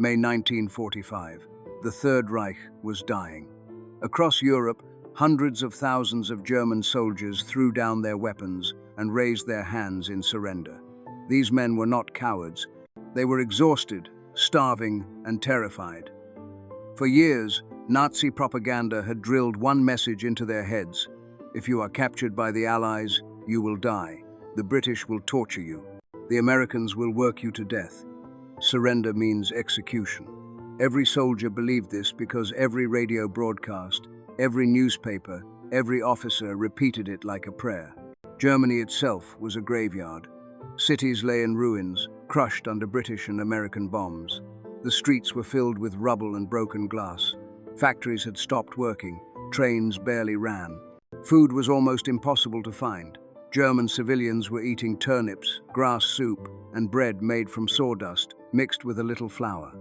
May 1945. The Third Reich was dying. Across Europe, hundreds of thousands of German soldiers threw down their weapons and raised their hands in surrender. These men were not cowards. They were exhausted, starving, and terrified. For years, Nazi propaganda had drilled one message into their heads: if you are captured by the Allies, you will die. The British will torture you. The Americans will work you to death. Surrender means execution. Every soldier believed this because every radio broadcast, every newspaper, every officer repeated it like a prayer. Germany itself was a graveyard. Cities lay in ruins, crushed under British and American bombs. The streets were filled with rubble and broken glass. Factories had stopped working. Trains barely ran. Food was almost impossible to find. German civilians were eating turnips, grass soup, and bread made from sawdust, mixed with a little flour.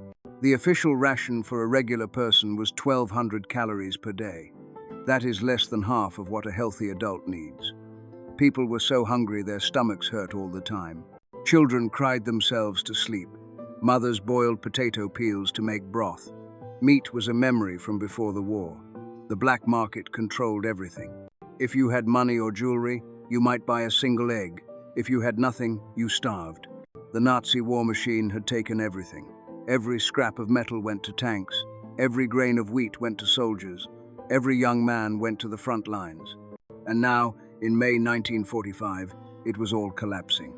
The official ration for a regular person was 1,200 calories per day. That is less than half of what a healthy adult needs. People were so hungry their stomachs hurt all the time. Children cried themselves to sleep. Mothers boiled potato peels to make broth. Meat was a memory from before the war. The black market controlled everything. If you had money or jewelry, you might buy a single egg. If you had nothing, you starved. The Nazi war machine had taken everything. Every scrap of metal went to tanks. Every grain of wheat went to soldiers. Every young man went to the front lines. And now, in May 1945, it was all collapsing.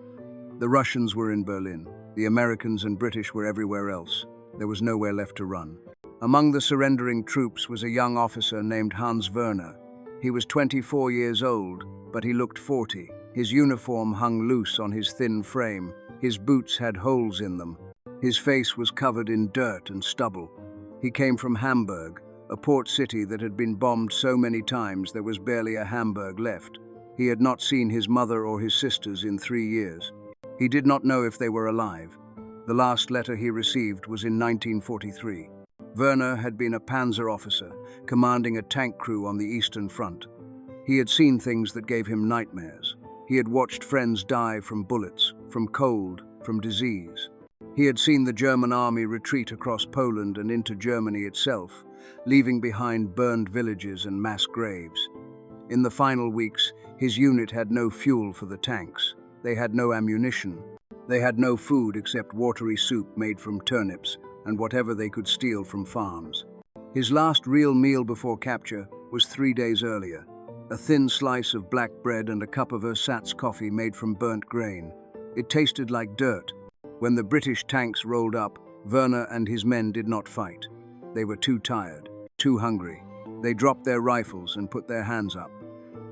The Russians were in Berlin. The Americans and British were everywhere else. There was nowhere left to run. Among the surrendering troops was a young officer named Hans Werner. He was 24 years old, but he looked 40. His uniform hung loose on his thin frame. His boots had holes in them. His face was covered in dirt and stubble. He came from Hamburg, a port city that had been bombed so many times there was barely a Hamburg left. He had not seen his mother or his sisters in 3 years. He did not know if they were alive. The last letter he received was in 1943. Werner had been a panzer officer, commanding a tank crew on the Eastern Front. He had seen things that gave him nightmares. He had watched friends die from bullets, from cold, from disease. He had seen the German army retreat across Poland and into Germany itself, leaving behind burned villages and mass graves. In the final weeks, his unit had no fuel for the tanks. They had no ammunition. They had no food except watery soup made from turnips and whatever they could steal from farms. His last real meal before capture was 3 days earlier: a thin slice of black bread and a cup of ersatz coffee made from burnt grain. It tasted like dirt. When the British tanks rolled up, Werner and his men did not fight. They were too tired, too hungry. They dropped their rifles and put their hands up.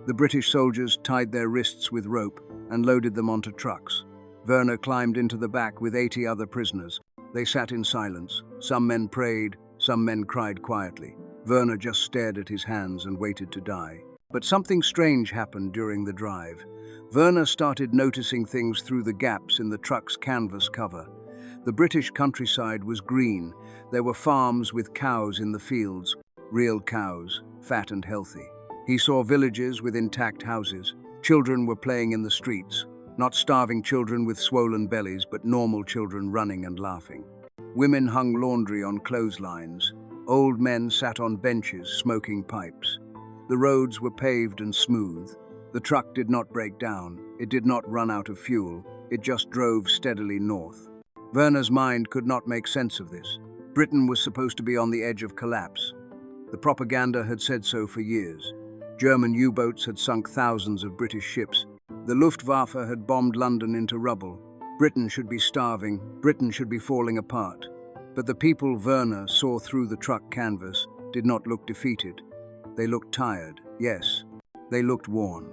The British soldiers tied their wrists with rope and loaded them onto trucks. Werner climbed into the back with 80 other prisoners. They sat in silence. Some men prayed, some men cried quietly. Werner just stared at his hands and waited to die. But something strange happened during the drive. Werner started noticing things through the gaps in the truck's canvas cover. The British countryside was green. There were farms with cows in the fields, real cows, fat and healthy. He saw villages with intact houses. Children were playing in the streets, not starving children with swollen bellies, but normal children running and laughing. Women hung laundry on clotheslines. Old men sat on benches smoking pipes. The roads were paved and smooth. The truck did not break down. It did not run out of fuel. It just drove steadily north. Werner's mind could not make sense of this. Britain was supposed to be on the edge of collapse. The propaganda had said so for years. German U-boats had sunk thousands of British ships. The Luftwaffe had bombed London into rubble. Britain should be starving. Britain should be falling apart. But the people Werner saw through the truck canvas did not look defeated. They looked tired, yes. They looked worn.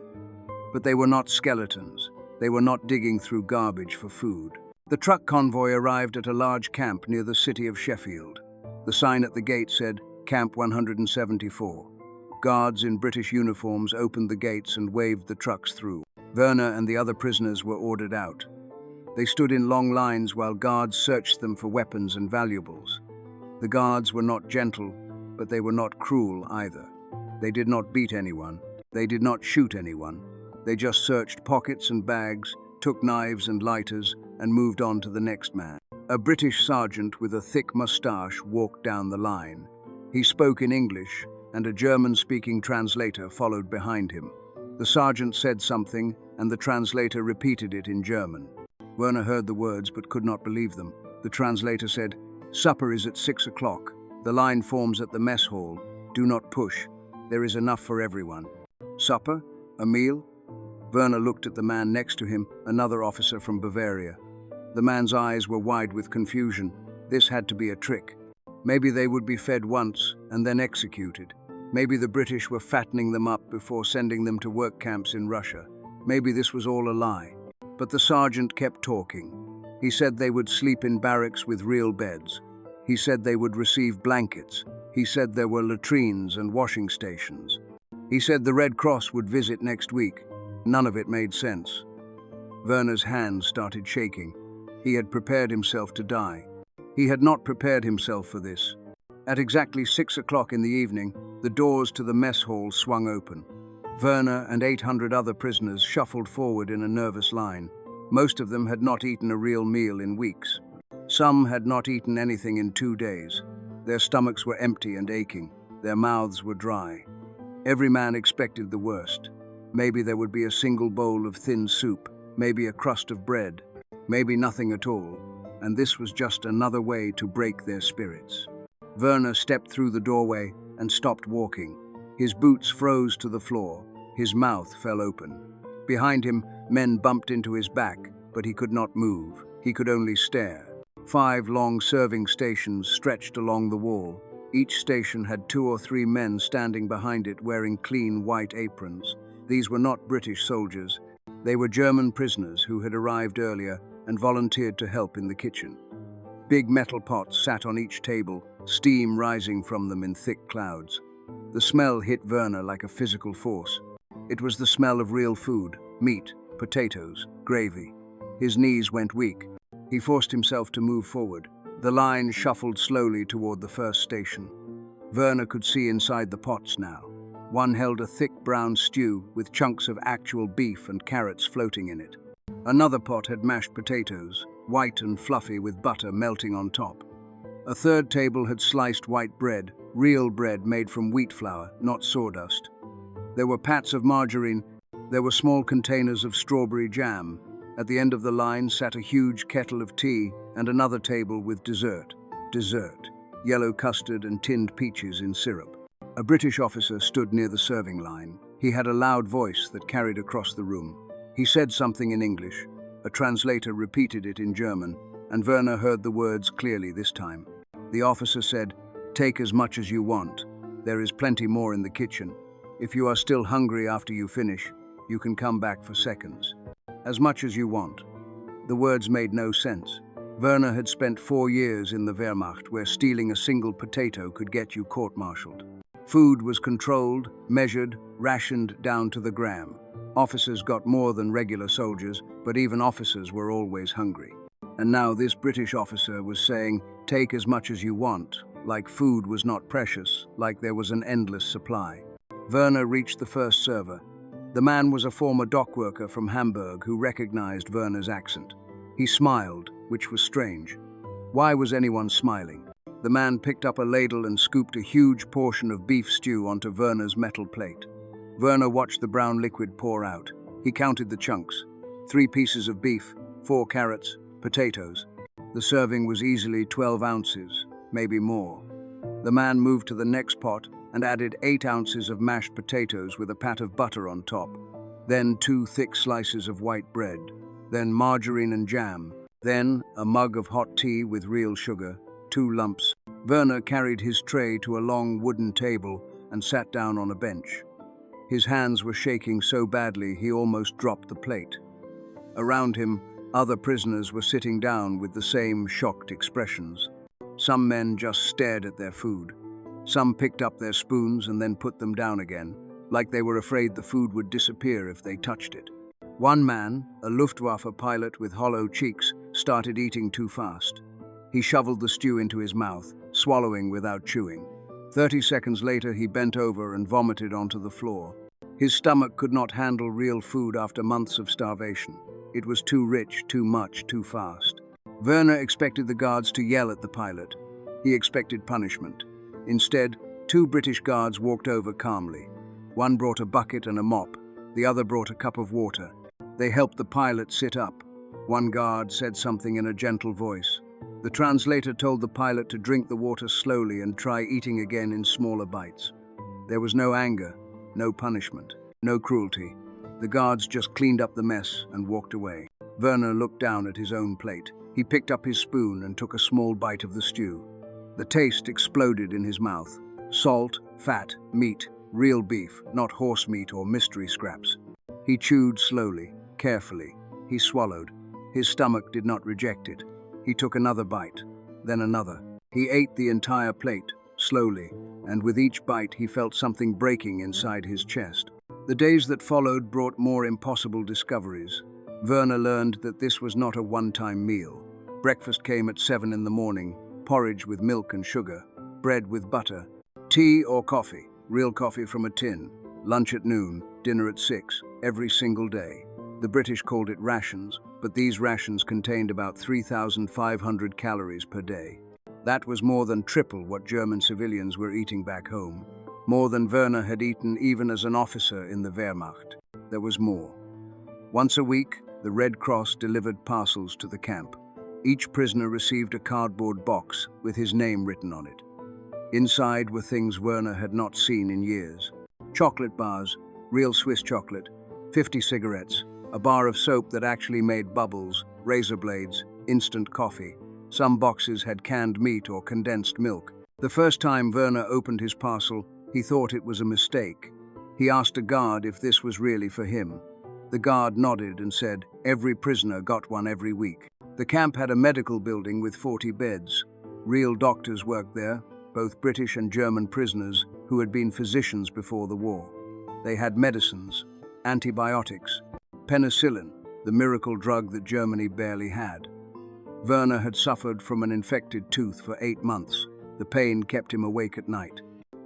But they were not skeletons. They were not digging through garbage for food. The truck convoy arrived at a large camp near the city of Sheffield. The sign at the gate said, Camp 174. Guards in British uniforms opened the gates and waved the trucks through. Werner and the other prisoners were ordered out. They stood in long lines while guards searched them for weapons and valuables. The guards were not gentle, but they were not cruel either. They did not beat anyone. They did not shoot anyone. They just searched pockets and bags, took knives and lighters, and moved on to the next man. A British sergeant with a thick moustache walked down the line. He spoke in English, and a German-speaking translator followed behind him. The sergeant said something, and the translator repeated it in German. Werner heard the words but could not believe them. The translator said, "Supper is at 6 o'clock. The line forms at the mess hall. Do not push. There is enough for everyone." Supper? A meal? Werner looked at the man next to him, another officer from Bavaria. The man's eyes were wide with confusion. This had to be a trick. Maybe they would be fed once and then executed. Maybe the British were fattening them up before sending them to work camps in Russia. Maybe this was all a lie. But the sergeant kept talking. He said they would sleep in barracks with real beds. He said they would receive blankets. He said there were latrines and washing stations. He said the Red Cross would visit next week. None of it made sense. Werner's hands started shaking. He had prepared himself to die. He had not prepared himself for this. At exactly 6 o'clock in the evening, the doors to the mess hall swung open. Werner and 800 other prisoners shuffled forward in a nervous line. Most of them had not eaten a real meal in weeks. Some had not eaten anything in 2 days. Their stomachs were empty and aching. Their mouths were dry. Every man expected the worst. Maybe there would be a single bowl of thin soup, maybe a crust of bread, maybe nothing at all, and this was just another way to break their spirits. Werner stepped through the doorway and stopped walking. His boots froze to the floor. His mouth fell open. Behind him, men bumped into his back, but he could not move. He could only stare. 5 long serving stations stretched along the wall. Each station had 2 or 3 men standing behind it wearing clean white aprons. These were not British soldiers. They were German prisoners who had arrived earlier and volunteered to help in the kitchen. Big metal pots sat on each table, steam rising from them in thick clouds. The smell hit Werner like a physical force. It was the smell of real food, meat, potatoes, gravy. His knees went weak. He forced himself to move forward. The line shuffled slowly toward the first station. Werner could see inside the pots now. One held a thick brown stew with chunks of actual beef and carrots floating in it. Another pot had mashed potatoes, white and fluffy with butter melting on top. A third table had sliced white bread, real bread made from wheat flour, not sawdust. There were pats of margarine. There were small containers of strawberry jam. At the end of the line sat a huge kettle of tea and another table with dessert. Yellow custard and tinned peaches in syrup. A British officer stood near the serving line. He had a loud voice that carried across the room. He said something in English. A translator repeated it in German, and Werner heard the words clearly this time. The officer said, "Take as much as you want. There is plenty more in the kitchen. If you are still hungry after you finish, you can come back for seconds. As much as you want." The words made no sense. Werner had spent 4 years in the Wehrmacht, where stealing a single potato could get you court-martialed. Food was controlled, measured, rationed down to the gram. Officers got more than regular soldiers, but even officers were always hungry. And now this British officer was saying, "Take as much as you want," like food was not precious, like there was an endless supply. Werner reached the first server. The man was a former dock worker from Hamburg who recognized Werner's accent. He smiled, which was strange. Why was anyone smiling? The man picked up a ladle and scooped a huge portion of beef stew onto Werner's metal plate. Werner watched the brown liquid pour out. He counted the chunks. 3 pieces of beef, 4 carrots, potatoes. The serving was easily 12 ounces, maybe more. The man moved to the next pot and added 8 ounces of mashed potatoes with a pat of butter on top. Then 2 thick slices of white bread. Then margarine and jam. Then a mug of hot tea with real sugar, 2 lumps. Werner carried his tray to a long wooden table and sat down on a bench. His hands were shaking so badly he almost dropped the plate. Around him, other prisoners were sitting down with the same shocked expressions. Some men just stared at their food. Some picked up their spoons and then put them down again, like they were afraid the food would disappear if they touched it. One man, a Luftwaffe pilot with hollow cheeks, started eating too fast. He shoveled the stew into his mouth, swallowing without chewing. 30 seconds later, he bent over and vomited onto the floor. His stomach could not handle real food after months of starvation. It was too rich, too much, too fast. Werner expected the guards to yell at the pilot. He expected punishment. Instead, two British guards walked over calmly. One brought a bucket and a mop. The other brought a cup of water. They helped the pilot sit up. One guard said something in a gentle voice. The translator told the pilot to drink the water slowly and try eating again in smaller bites. There was no anger, no punishment, no cruelty. The guards just cleaned up the mess and walked away. Werner looked down at his own plate. He picked up his spoon and took a small bite of the stew. The taste exploded in his mouth. Salt, fat, meat, real beef, not horse meat or mystery scraps. He chewed slowly, carefully. He swallowed. His stomach did not reject it. He took another bite, then another. He ate the entire plate, slowly, and with each bite he felt something breaking inside his chest. The days that followed brought more impossible discoveries. Werner learned that this was not a one-time meal. Breakfast came at 7 in the morning, porridge with milk and sugar, bread with butter, tea or coffee, real coffee from a tin, lunch at noon, dinner at 6, every single day. The British called it rations, but these rations contained about 3,500 calories per day. That was more than triple what German civilians were eating back home. More than Werner had eaten even as an officer in the Wehrmacht. There was more. Once a week, the Red Cross delivered parcels to the camp. Each prisoner received a cardboard box with his name written on it. Inside were things Werner had not seen in years. Chocolate bars, real Swiss chocolate, 50 cigarettes, a bar of soap that actually made bubbles, razor blades, instant coffee. Some boxes had canned meat or condensed milk. The first time Werner opened his parcel, he thought it was a mistake. He asked a guard if this was really for him. The guard nodded and said, every prisoner got one every week. The camp had a medical building with 40 beds. Real doctors worked there, both British and German prisoners who had been physicians before the war. They had medicines, antibiotics, penicillin, the miracle drug that Germany barely had. Werner had suffered from an infected tooth for 8 months. The pain kept him awake at night.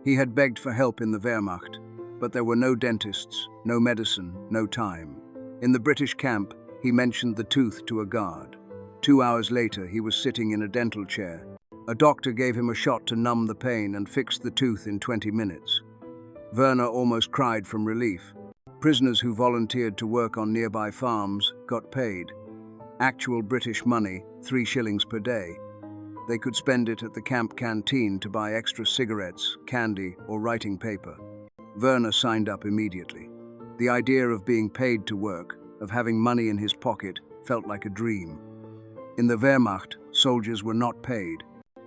He had begged for help in the Wehrmacht, but there were no dentists, no medicine, no time. In the British camp, he mentioned the tooth to a guard. 2 hours later, he was sitting in a dental chair. A doctor gave him a shot to numb the pain and fixed the tooth in 20 minutes. Werner almost cried from relief. Prisoners who volunteered to work on nearby farms got paid. Actual British money, 3 shillings per day. They could spend it at the camp canteen to buy extra cigarettes, candy, or writing paper. Werner signed up immediately. The idea of being paid to work, of having money in his pocket, felt like a dream. In the Wehrmacht, soldiers were not paid.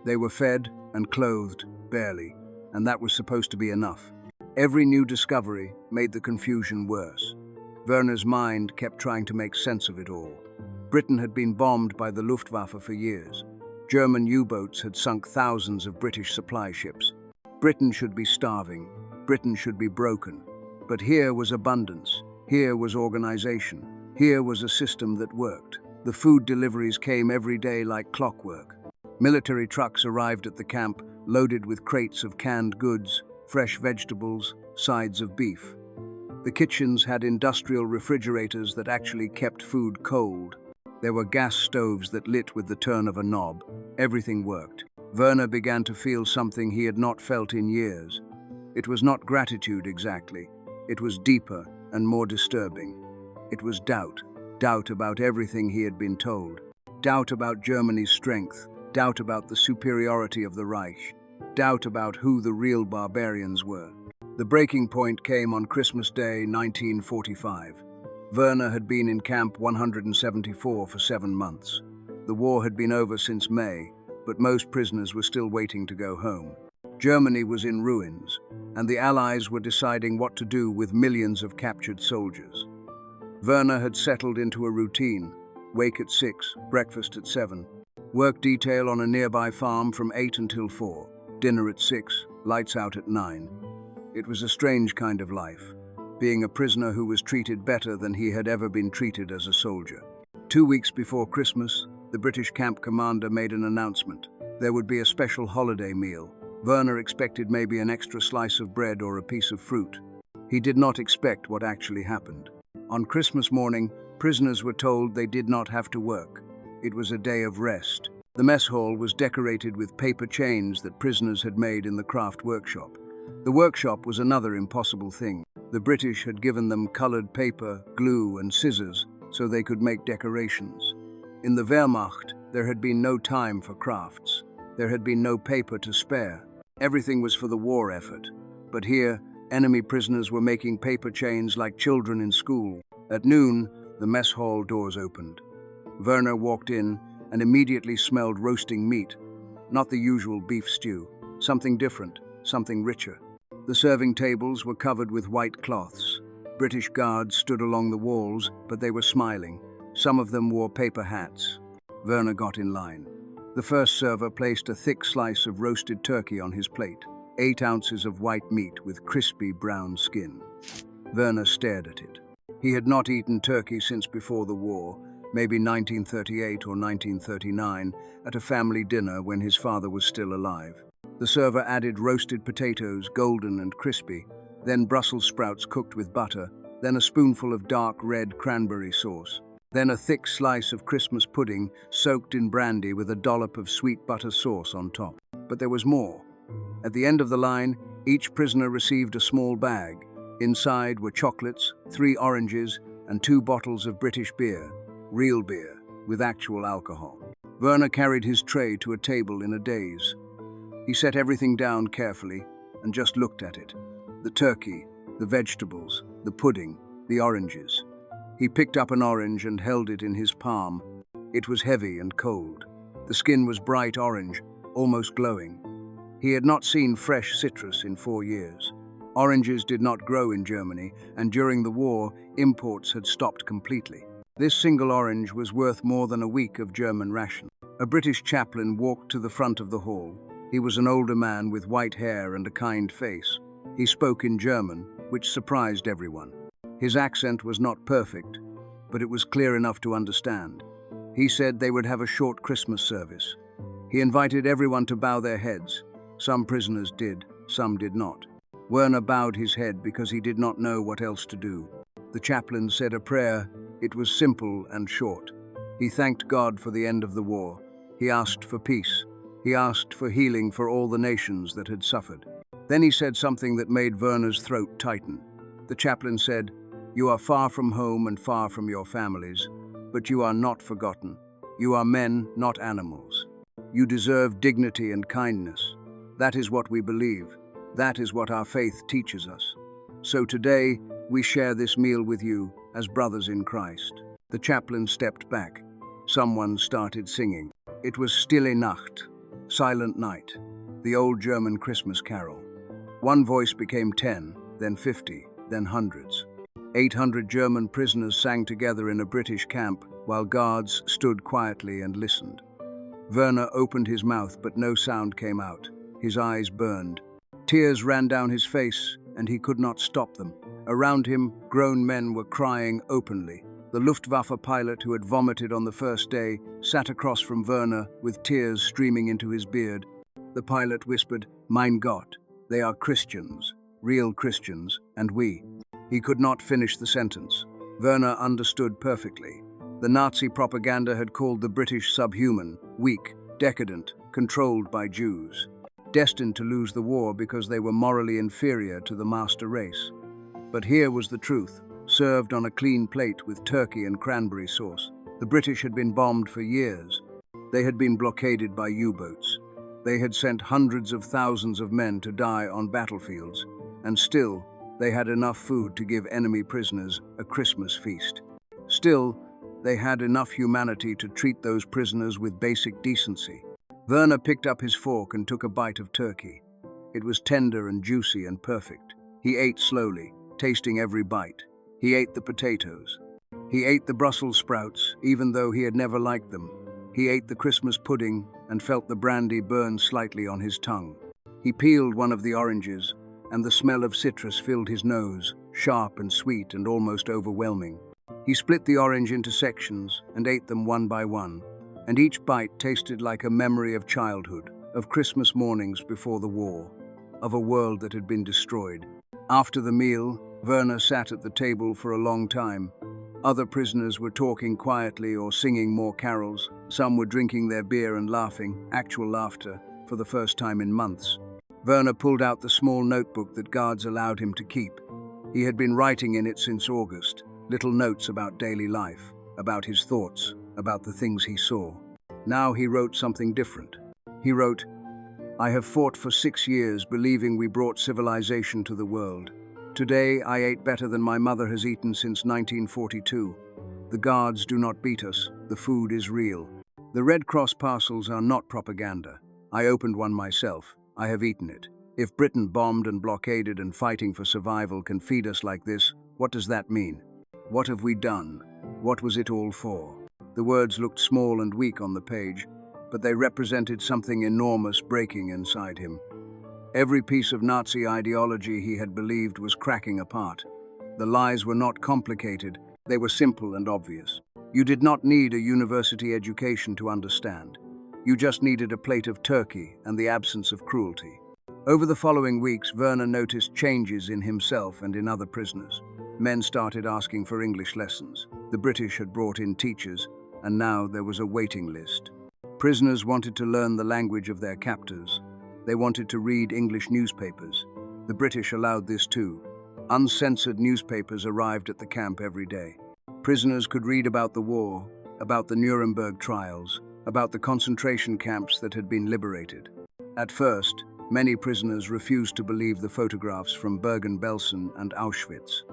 They were fed and clothed, barely, and that was supposed to be enough. Every new discovery made the confusion worse. Werner's mind kept trying to make sense of it all. Britain had been bombed by the Luftwaffe for years. German U-boats had sunk thousands of British supply ships. Britain should be starving. Britain should be broken. But here was abundance. Here was organization. Here was a system that worked. The food deliveries came every day like clockwork. Military trucks arrived at the camp, loaded with crates of canned goods, fresh vegetables, sides of beef. The kitchens had industrial refrigerators that actually kept food cold. There were gas stoves that lit with the turn of a knob. Everything worked. Werner began to feel something he had not felt in years. It was not gratitude exactly. It was deeper and more disturbing. It was doubt. Doubt about everything he had been told. Doubt about Germany's strength. Doubt about the superiority of the Reich. Doubt about who the real barbarians were. The breaking point came on Christmas Day, 1945. Werner had been in Camp 174 for 7 months. The war had been over since May, but most prisoners were still waiting to go home. Germany was in ruins, and the Allies were deciding what to do with millions of captured soldiers. Werner had settled into a routine: wake at 6, breakfast at 7, work detail on a nearby farm from 8 until 4, dinner at 6, lights out at 9. It was a strange kind of life, being a prisoner who was treated better than he had ever been treated as a soldier. 2 weeks before Christmas, the British camp commander made an announcement. There would be a special holiday meal. Werner expected maybe an extra slice of bread or a piece of fruit. He did not expect what actually happened. On Christmas morning, prisoners were told they did not have to work. It was a day of rest. The mess hall was decorated with paper chains that prisoners had made in the craft workshop. The workshop was another impossible thing. The British had given them colored paper, glue, and scissors so they could make decorations. In the Wehrmacht, there had been no time for crafts. There had been no paper to spare. Everything was for the war effort. But here, enemy prisoners were making paper chains like children in school. At noon, the mess hall doors opened. Werner walked in and immediately smelled roasting meat. Not the usual beef stew, something different, something richer. The serving tables were covered with white cloths. British guards stood along the walls, but they were smiling. Some of them wore paper hats. Werner got in line. The first server placed a thick slice of roasted turkey on his plate, 8 ounces of white meat with crispy brown skin. Werner stared at it. He had not eaten turkey since before the war, maybe 1938 or 1939, at a family dinner when his father was still alive. The server added roasted potatoes, golden and crispy, then Brussels sprouts cooked with butter, then a spoonful of dark red cranberry sauce, then a thick slice of Christmas pudding soaked in brandy with a dollop of sweet butter sauce on top. But there was more. At the end of the line, each prisoner received a small bag. Inside were chocolates, 3 oranges, and 2 bottles of British beer, real beer, with actual alcohol. Werner carried his tray to a table in a daze. He set everything down carefully and just looked at it. The turkey, the vegetables, the pudding, the oranges. He picked up an orange and held it in his palm. It was heavy and cold. The skin was bright orange, almost glowing. He had not seen fresh citrus in 4 years. Oranges did not grow in Germany, and during the war, imports had stopped completely. This single orange was worth more than a week of German ration. A British chaplain walked to the front of the hall. He was an older man with white hair and a kind face. He spoke in German, which surprised everyone. His accent was not perfect, but it was clear enough to understand. He said they would have a short Christmas service. He invited everyone to bow their heads. Some prisoners did, some did not. Werner bowed his head because he did not know what else to do. The chaplain said a prayer. It was simple and short. He thanked God for the end of the war. He asked for peace. He asked for healing for all the nations that had suffered. Then he said something that made Werner's throat tighten. The chaplain said, "You are far from home and far from your families, but you are not forgotten. You are men, not animals. You deserve dignity and kindness. That is what we believe. That is what our faith teaches us. So today, we share this meal with you as brothers in Christ." The chaplain stepped back. Someone started singing. It was Stille Nacht, Silent Night, the old German Christmas carol. One voice became 10, then 50, then hundreds. 800 German prisoners sang together in a British camp while guards stood quietly and listened. Werner opened his mouth, but no sound came out. His eyes burned. Tears ran down his face, and he could not stop them. Around him, grown men were crying openly. The Luftwaffe pilot who had vomited on the first day sat across from Werner with tears streaming into his beard. The pilot whispered, "Mein Gott, they are Christians, real Christians, and we." He could not finish the sentence. Werner understood perfectly. The Nazi propaganda had called the British subhuman, weak, decadent, controlled by Jews, destined to lose the war because they were morally inferior to the master race. But here was the truth, served on a clean plate with turkey and cranberry sauce. The British had been bombed for years. They had been blockaded by U-boats. They had sent hundreds of thousands of men to die on battlefields, and still, they had enough food to give enemy prisoners a Christmas feast. Still, they had enough humanity to treat those prisoners with basic decency. Werner picked up his fork and took a bite of turkey. It was tender and juicy and perfect. He ate slowly, tasting every bite. He ate the potatoes. He ate the Brussels sprouts, even though he had never liked them. He ate the Christmas pudding and felt the brandy burn slightly on his tongue. He peeled one of the oranges, and the smell of citrus filled his nose, sharp and sweet and almost overwhelming. He split the orange into sections and ate them one by one, and each bite tasted like a memory of childhood, of Christmas mornings before the war, of a world that had been destroyed. After the meal, Werner sat at the table for a long time. Other prisoners were talking quietly or singing more carols. Some were drinking their beer and laughing, actual laughter, for the first time in months. Werner pulled out the small notebook that guards allowed him to keep. He had been writing in it since August, little notes about daily life, about his thoughts, about the things he saw. Now he wrote something different. He wrote, "I have fought for 6 years, believing we brought civilization to the world. Today I ate better than my mother has eaten since 1942. The guards do not beat us. The food is real. The Red Cross parcels are not propaganda. I opened one myself. I have eaten it. If Britain bombed and blockaded and fighting for survival can feed us like this, what does that mean? What have we done? What was it all for?" The words looked small and weak on the page, but they represented something enormous breaking inside him. Every piece of Nazi ideology he had believed was cracking apart. The lies were not complicated, they were simple and obvious. You did not need a university education to understand. You just needed a plate of turkey and the absence of cruelty. Over the following weeks, Werner noticed changes in himself and in other prisoners. Men started asking for English lessons. The British had brought in teachers, and now there was a waiting list. Prisoners wanted to learn the language of their captors. They wanted to read English newspapers. The British allowed this too. Uncensored newspapers arrived at the camp every day. Prisoners could read about the war, about the Nuremberg trials, about the concentration camps that had been liberated. At first, many prisoners refused to believe the photographs from Bergen-Belsen and Auschwitz.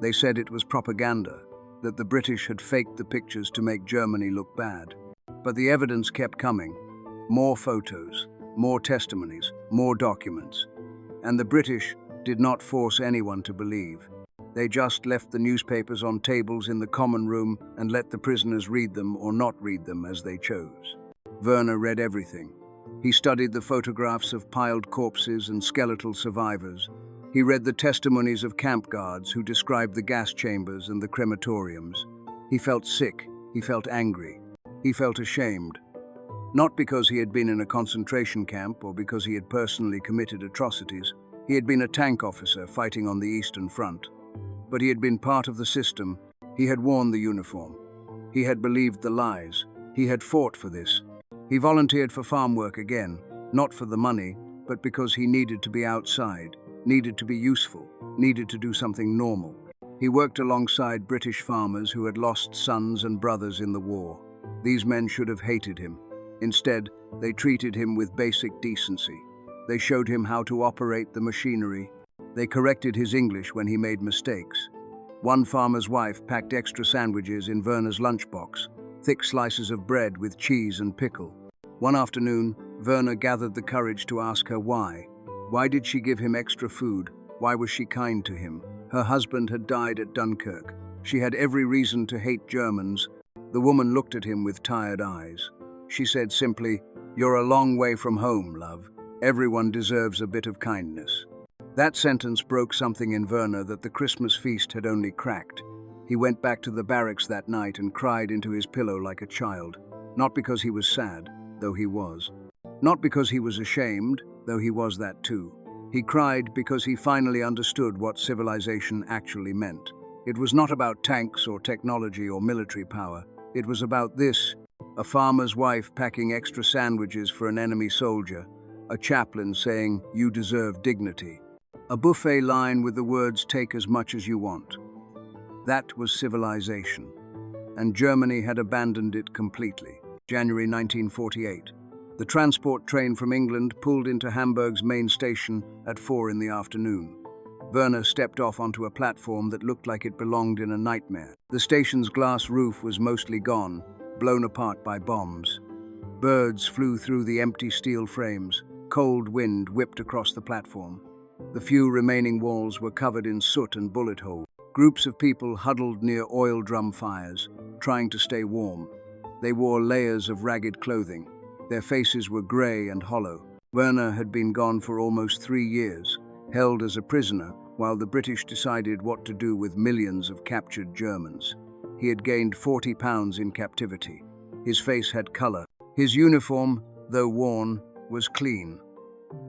They said it was propaganda, that the British had faked the pictures to make Germany look bad. But the evidence kept coming. More photos, more testimonies, more documents. And the British did not force anyone to believe. They just left the newspapers on tables in the common room and let the prisoners read them or not read them as they chose. Werner read everything. He studied the photographs of piled corpses and skeletal survivors. He read the testimonies of camp guards who described the gas chambers and the crematoriums. He felt sick. He felt angry. He felt ashamed. Not because he had been in a concentration camp or because he had personally committed atrocities. He had been a tank officer fighting on the Eastern Front. But he had been part of the system. He had worn the uniform. He had believed the lies. He had fought for this. He volunteered for farm work again, not for the money, but because he needed to be outside, needed to be useful, needed to do something normal. He worked alongside British farmers who had lost sons and brothers in the war. These men should have hated him. Instead, they treated him with basic decency. They showed him how to operate the machinery. They corrected his English when he made mistakes. One farmer's wife packed extra sandwiches in Werner's lunchbox, thick slices of bread with cheese and pickle. One afternoon, Werner gathered the courage to ask her why. Why did she give him extra food? Why was she kind to him? Her husband had died at Dunkirk. She had every reason to hate Germans. The woman looked at him with tired eyes. She said simply, "You're a long way from home, love. Everyone deserves a bit of kindness." That sentence broke something in Werner that the Christmas feast had only cracked. He went back to the barracks that night and cried into his pillow like a child. Not because he was sad, though he was. Not because he was ashamed, though he was that too. He cried because he finally understood what civilization actually meant. It was not about tanks or technology or military power. It was about this: a farmer's wife packing extra sandwiches for an enemy soldier, a chaplain saying, "You deserve dignity," a buffet line with the words, "Take as much as you want." That was civilization, and Germany had abandoned it completely. January 1948. The transport train from England pulled into Hamburg's main station at 4 in the afternoon. Werner stepped off onto a platform that looked like it belonged in a nightmare. The station's glass roof was mostly gone, blown apart by bombs. Birds flew through the empty steel frames. Cold wind whipped across the platform. The few remaining walls were covered in soot and bullet holes. Groups of people huddled near oil drum fires, trying to stay warm. They wore layers of ragged clothing. Their faces were grey and hollow. Werner had been gone for almost 3 years, held as a prisoner while the British decided what to do with millions of captured Germans. He had gained 40 pounds in captivity. His face had colour. His uniform, though worn, was clean.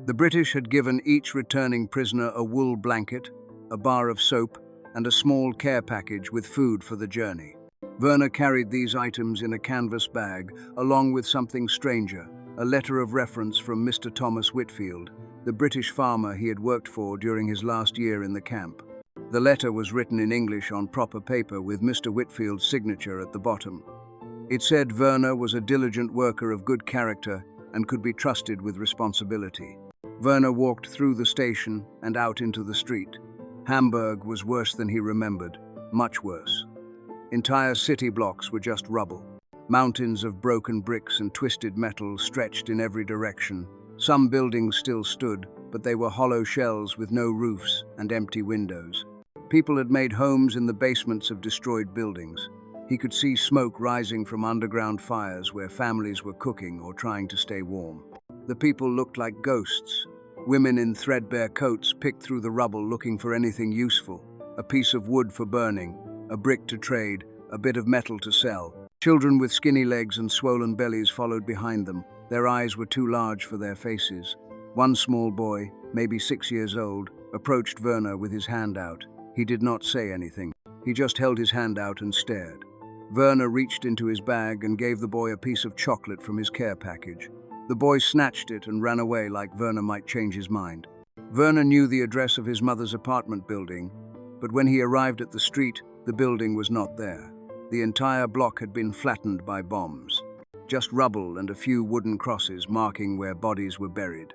The British had given each returning prisoner a wool blanket, a bar of soap, and a small care package with food for the journey. Werner carried these items in a canvas bag, along with something stranger, a letter of reference from Mr. Thomas Whitfield, the British farmer he had worked for during his last year in the camp. The letter was written in English on proper paper with Mr. Whitfield's signature at the bottom. It said Werner was a diligent worker of good character and could be trusted with responsibility. Werner walked through the station and out into the street. Hamburg was worse than he remembered, much worse. Entire city blocks were just rubble. Mountains of broken bricks and twisted metal stretched in every direction. Some buildings still stood, but they were hollow shells with no roofs and empty windows. People had made homes in the basements of destroyed buildings. He could see smoke rising from underground fires where families were cooking or trying to stay warm. The people looked like ghosts. Women in threadbare coats picked through the rubble looking for anything useful: a piece of wood for burning, a brick to trade, a bit of metal to sell. Children with skinny legs and swollen bellies followed behind them. Their eyes were too large for their faces. One small boy, maybe 6 years old, approached Werner with his hand out. He did not say anything. He just held his hand out and stared. Werner reached into his bag and gave the boy a piece of chocolate from his care package. The boy snatched it and ran away like Werner might change his mind. Werner knew the address of his mother's apartment building, but when he arrived at the street, the building was not there. The entire block had been flattened by bombs. Just rubble and a few wooden crosses marking where bodies were buried.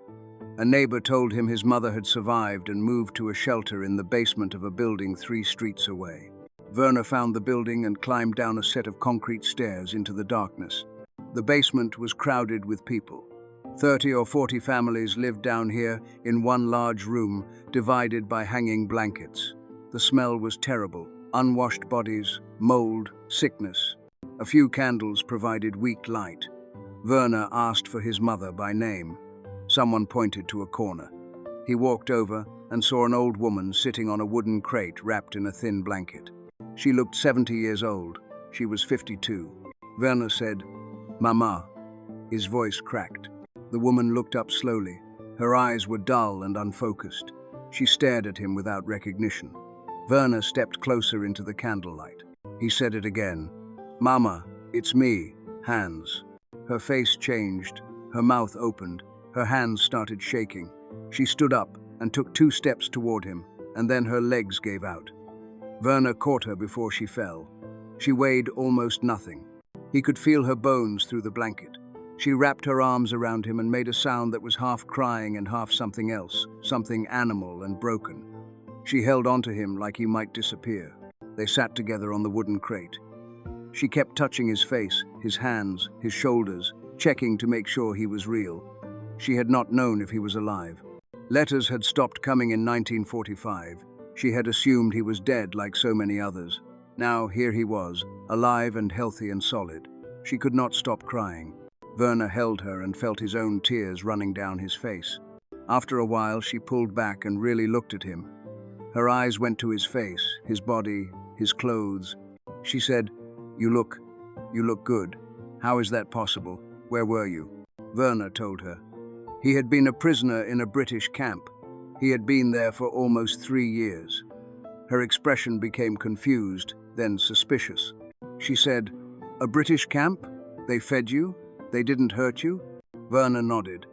A neighbor told him his mother had survived and moved to a shelter in the basement of a building 3 streets away. Werner found the building and climbed down a set of concrete stairs into the darkness. The basement was crowded with people. 30 or 40 families lived down here in one large room, divided by hanging blankets. The smell was terrible: unwashed bodies, mold, sickness. A few candles provided weak light. Werner asked for his mother by name. Someone pointed to a corner. He walked over and saw an old woman sitting on a wooden crate wrapped in a thin blanket. She looked 70 years old. She was 52. Werner said, "Mama." His voice cracked. The woman looked up slowly. Her eyes were dull and unfocused. She stared at him without recognition. Werner stepped closer into the candlelight. He said it again. "Mama, it's me, Hans." Her face changed. Her mouth opened. Her hands started shaking. She stood up and took 2 steps toward him, and then her legs gave out. Werner caught her before she fell. She weighed almost nothing. He could feel her bones through the blanket. She wrapped her arms around him and made a sound that was half crying and half something else, something animal and broken. She held onto him like he might disappear. They sat together on the wooden crate. She kept touching his face, his hands, his shoulders, checking to make sure he was real. She had not known if he was alive. Letters had stopped coming in 1945. She had assumed he was dead like so many others. Now here he was, alive and healthy and solid. She could not stop crying. Werner held her and felt his own tears running down his face. After a while, she pulled back and really looked at him. Her eyes went to his face, his body, his clothes. She said, You look good. How is that possible? Where were you?" Werner told her. He had been a prisoner in a British camp. He had been there for almost 3 years. Her expression became confused, then suspicious. She said, "A British camp? They fed you? They didn't hurt you?" Werner nodded.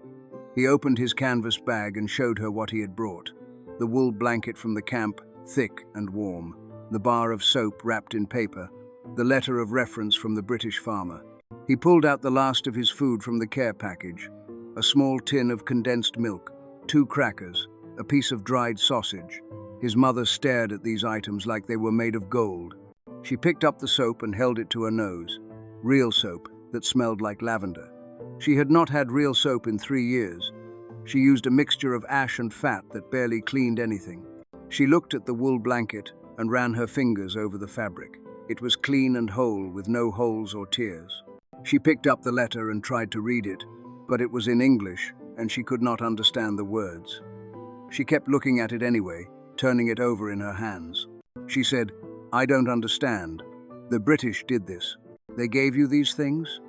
He opened his canvas bag and showed her what he had brought. The wool blanket from the camp, thick and warm. The bar of soap wrapped in paper. The letter of reference from the British farmer. He pulled out the last of his food from the care package. A small tin of condensed milk, 2 crackers, a piece of dried sausage. His mother stared at these items like they were made of gold. She picked up the soap and held it to her nose. Real soap that smelled like lavender. She had not had real soap in 3 years. She used a mixture of ash and fat that barely cleaned anything. She looked at the wool blanket and ran her fingers over the fabric. It was clean and whole, with no holes or tears. She picked up the letter and tried to read it, but it was in English, and she could not understand the words. She kept looking at it anyway, turning it over in her hands. She said, "I don't understand. The British did this. They gave you these things?"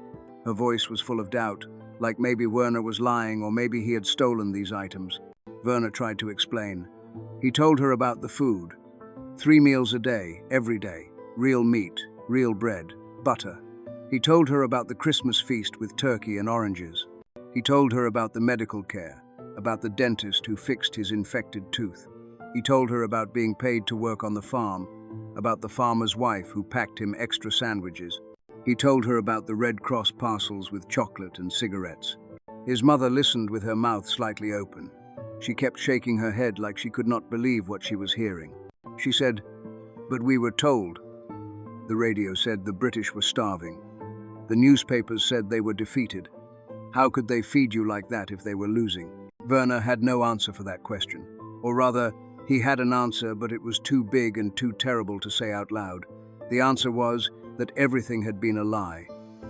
Her voice was full of doubt, like maybe Werner was lying or maybe he had stolen these items. Werner tried to explain. He told her about the food. 3 meals a day, every day, real meat, real bread, butter. He told her about the Christmas feast with turkey and oranges. He told her about the medical care, about the dentist who fixed his infected tooth. He told her about being paid to work on the farm, about the farmer's wife who packed him extra sandwiches. He told her about the Red Cross parcels with chocolate and cigarettes. His mother listened with her mouth slightly open. She kept shaking her head like she could not believe what she was hearing. She said, "But we were told." The radio said the British were starving. The newspapers said they were defeated. How could they feed you like that if they were losing? Werner had no answer for that question. Or rather, he had an answer, but it was too big and too terrible to say out loud. The answer was that everything had been a lie.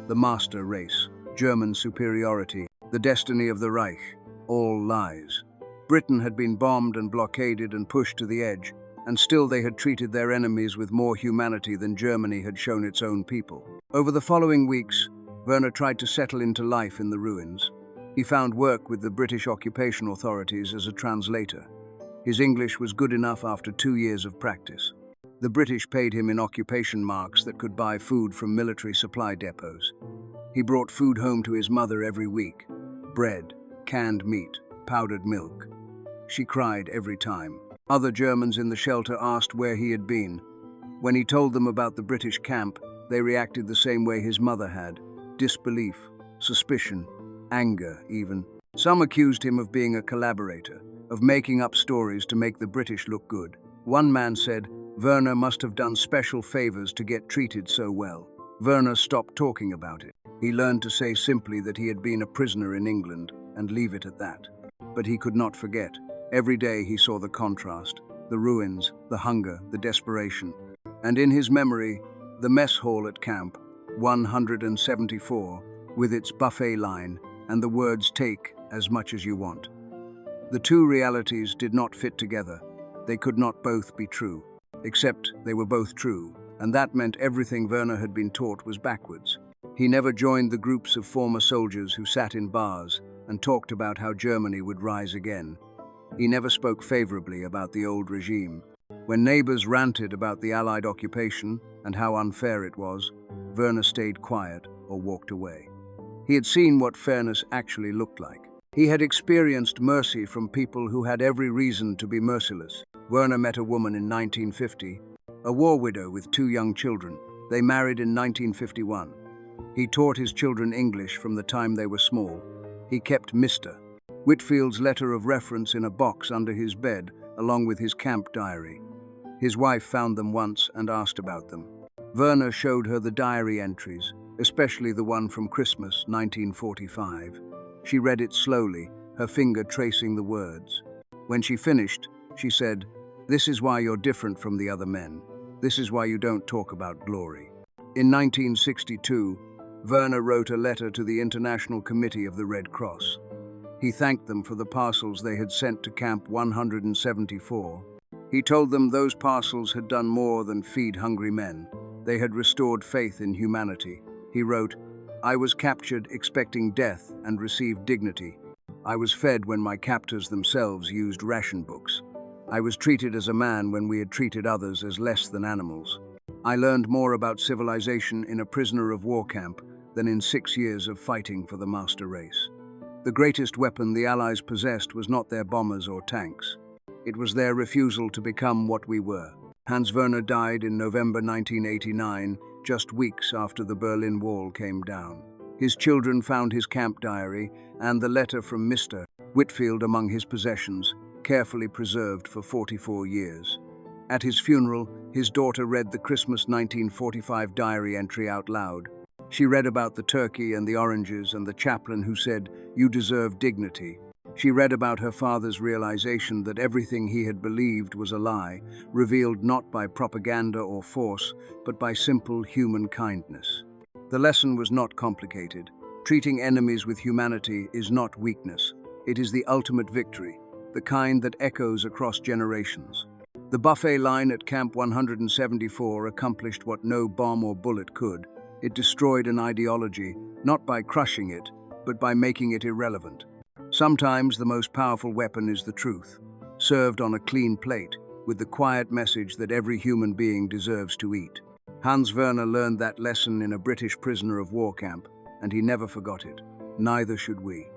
The master race, German superiority, the destiny of the Reich, all lies. Britain had been bombed and blockaded and pushed to the edge, and still they had treated their enemies with more humanity than Germany had shown its own people. Over the following weeks, Werner tried to settle into life in the ruins. He found work with the British occupation authorities as a translator. His English was good enough after 2 years of practice. The British paid him in occupation marks that could buy food from military supply depots. He brought food home to his mother every week: bread, canned meat, powdered milk. She cried every time. Other Germans in the shelter asked where he had been. When he told them about the British camp, they reacted the same way his mother had: disbelief, suspicion, anger even. Some accused him of being a collaborator, of making up stories to make the British look good. One man said, Werner must have done special favors to get treated so well. Werner stopped talking about it. He learned to say simply that he had been a prisoner in England and leave it at that. But he could not forget. Every day he saw the contrast, the ruins, the hunger, the desperation. And in his memory, the mess hall at Camp 174, with its buffet line and the words "take as much as you want." The two realities did not fit together. They could not both be true. Except they were both true, and that meant everything Werner had been taught was backwards. He never joined the groups of former soldiers who sat in bars and talked about how Germany would rise again. He never spoke favorably about the old regime. When neighbors ranted about the Allied occupation and how unfair it was, Werner stayed quiet or walked away. He had seen what fairness actually looked like. He had experienced mercy from people who had every reason to be merciless. Werner met a woman in 1950, a war widow with 2 young children. They married in 1951. He taught his children English from the time they were small. He kept Mr. Whitfield's letter of reference in a box under his bed, along with his camp diary. His wife found them once and asked about them. Werner showed her the diary entries, especially the one from Christmas 1945. She read it slowly, her finger tracing the words. When she finished, she said, "This is why you're different from the other men. This is why you don't talk about glory." In 1962, Werner wrote a letter to the International Committee of the Red Cross. He thanked them for the parcels they had sent to Camp 174. He told them those parcels had done more than feed hungry men. They had restored faith in humanity. He wrote, "I was captured expecting death and received dignity. I was fed when my captors themselves used ration books. I was treated as a man when we had treated others as less than animals. I learned more about civilization in a prisoner of war camp than in 6 years of fighting for the master race." The greatest weapon the Allies possessed was not their bombers or tanks. It was their refusal to become what we were. Hans Werner died in November 1989, just weeks after the Berlin Wall came down. His children found his camp diary and the letter from Mr. Whitfield among his possessions, carefully preserved for 44 years. At his funeral, his daughter read the Christmas 1945 diary entry out loud. She read about the turkey and the oranges and the chaplain who said, "You deserve dignity." She read about her father's realization that everything he had believed was a lie, revealed not by propaganda or force, but by simple human kindness. The lesson was not complicated. Treating enemies with humanity is not weakness. It is the ultimate victory, the kind that echoes across generations. The buffet line at Camp 174 accomplished what no bomb or bullet could. It destroyed an ideology, not by crushing it, but by making it irrelevant. Sometimes the most powerful weapon is the truth. Served on a clean plate, with the quiet message that every human being deserves to eat. Hans Werner learned that lesson in a British prisoner of war camp, and he never forgot it. Neither should we.